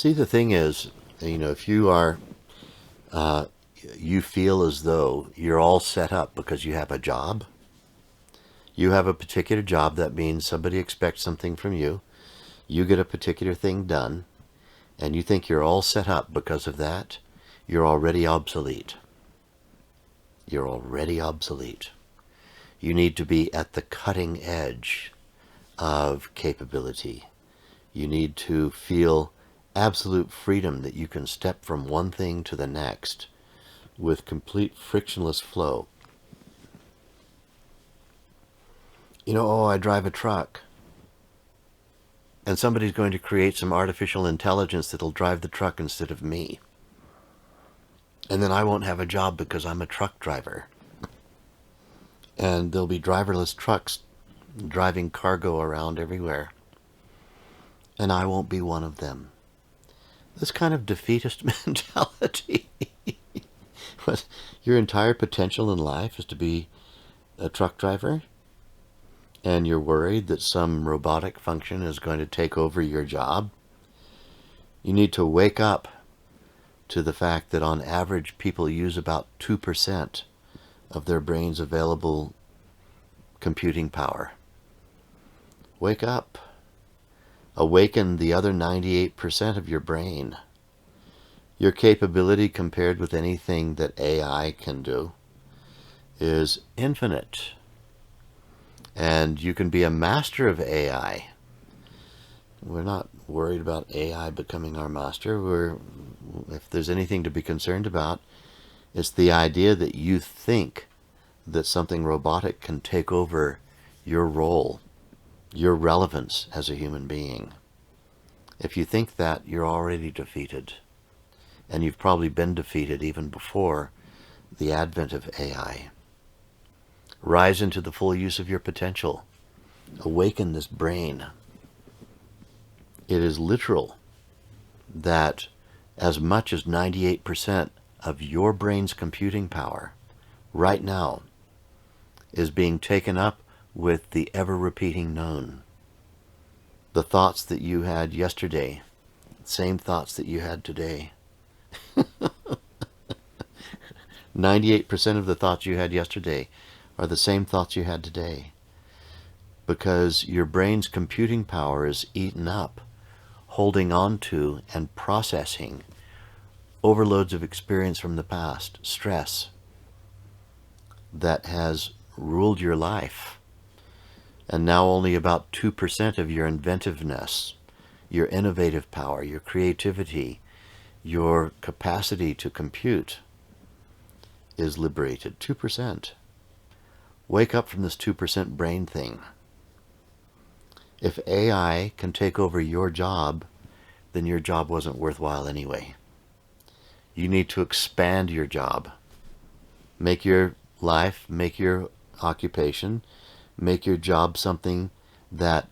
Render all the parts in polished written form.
See, the thing is, if you are, you feel as though you're all set up because you have a job. You have a particular job. That means somebody expects something from you. You get a particular thing done, and you think you're all set up because of that. You're already obsolete. You're already obsolete. You need to be at the cutting edge of capability. You need to feel absolute freedom that you can step from one thing to the next with complete frictionless flow. I drive a truck, and somebody's going to create some artificial intelligence that'll drive the truck instead of me. And then I won't have a job because I'm a truck driver. And there'll be driverless trucks driving cargo around everywhere. And I won't be one of them. This kind of defeatist mentality. But your entire potential in life is to be a truck driver, and you're worried that some robotic function is going to take over your job. You need to wake up to the fact that on average people use about 2% of their brain's available computing power. Wake up. Awaken the other 98% of your brain. Your capability compared with anything that AI can do is infinite. And you can be a master of AI. We're not worried about AI becoming our master. If there's anything to be concerned about, it's the idea that you think that something robotic can take over your role, your relevance as a human being. If you think that, you're already defeated. And you've probably been defeated even before the advent of AI. Rise into the full use of your potential. Awaken this brain. It is literal that as much as 98% of your brain's computing power right now is being taken up with the ever-repeating known. The thoughts that you had yesterday, same thoughts that you had today. 98% of the thoughts you had yesterday are the same thoughts you had today, because your brain's computing power is eaten up, holding on to and processing overloads of experience from the past, stress that has ruled your life. And now only about 2% of your inventiveness, your innovative power, your creativity, your capacity to compute is liberated. 2%. Wake up from this 2% brain thing. If AI can take over your job, then your job wasn't worthwhile anyway. You need to expand your job. Make your life, make your occupation, make your job something that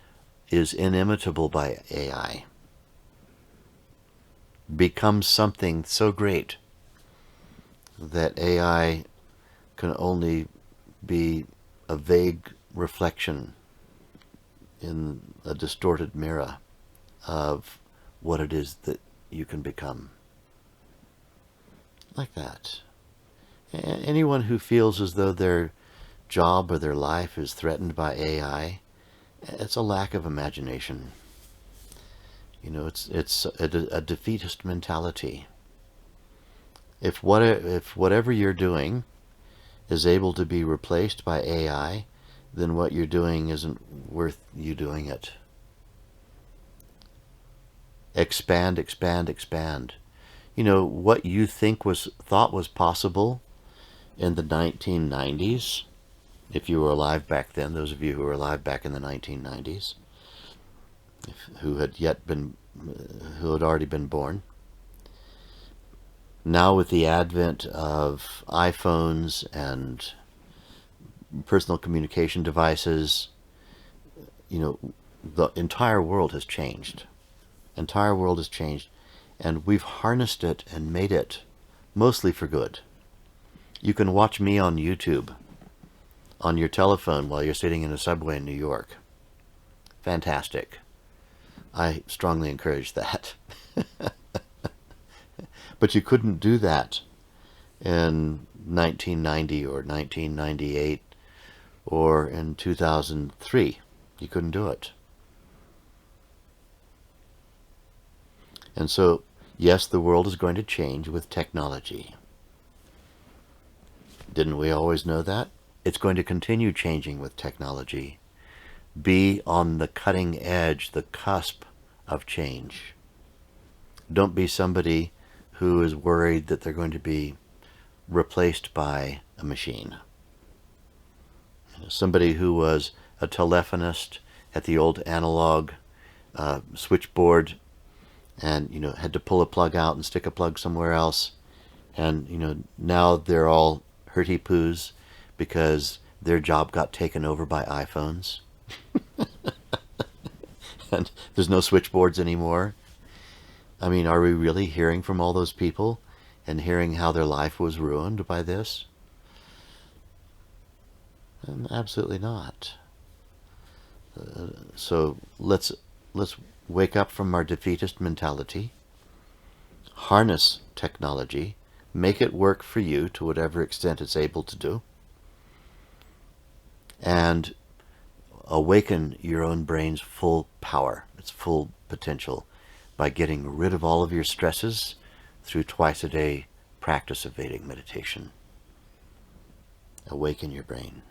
is inimitable by AI. Become something so great that AI can only be a vague reflection in a distorted mirror of what it is that you can become. Like that. Anyone who feels as though their job or their life is threatened by AI, it's a lack of imagination. It's a defeatist mentality. If whatever you're doing is able to be replaced by AI, then what you're doing isn't worth you doing it. Expand, expand, expand. What you thought was possible in the 1990s, if you were alive back then, those of you who were alive back in the 1990s, who had already been born. Now with the advent of iPhones and personal communication devices, the entire world has changed. Entire world has changed, and we've harnessed it and made it mostly for good. You can watch me on YouTube on your telephone while you're sitting in a subway in New York. Fantastic. I strongly encourage that. But you couldn't do that in 1990 or 1998 or in 2003. You couldn't do it. And so, yes, the world is going to change with technology. Didn't we always know that? It's going to continue changing with technology. Be on the cutting edge, the cusp of change. Don't be somebody who is worried that they're going to be replaced by a machine. Somebody who was a telephonist at the old analog switchboard and had to pull a plug out and stick a plug somewhere else, and now they're all hurty poos because their job got taken over by iPhones and there's no switchboards anymore. I mean, are we really hearing from all those people and hearing how their life was ruined by this? Absolutely not. So let's wake up from our defeatist mentality, harness technology, make it work for you to whatever extent it's able to do, and awaken your own brain's full power, its full potential, by getting rid of all of your stresses through twice-a-day practice of Vedic meditation. Awaken your brain.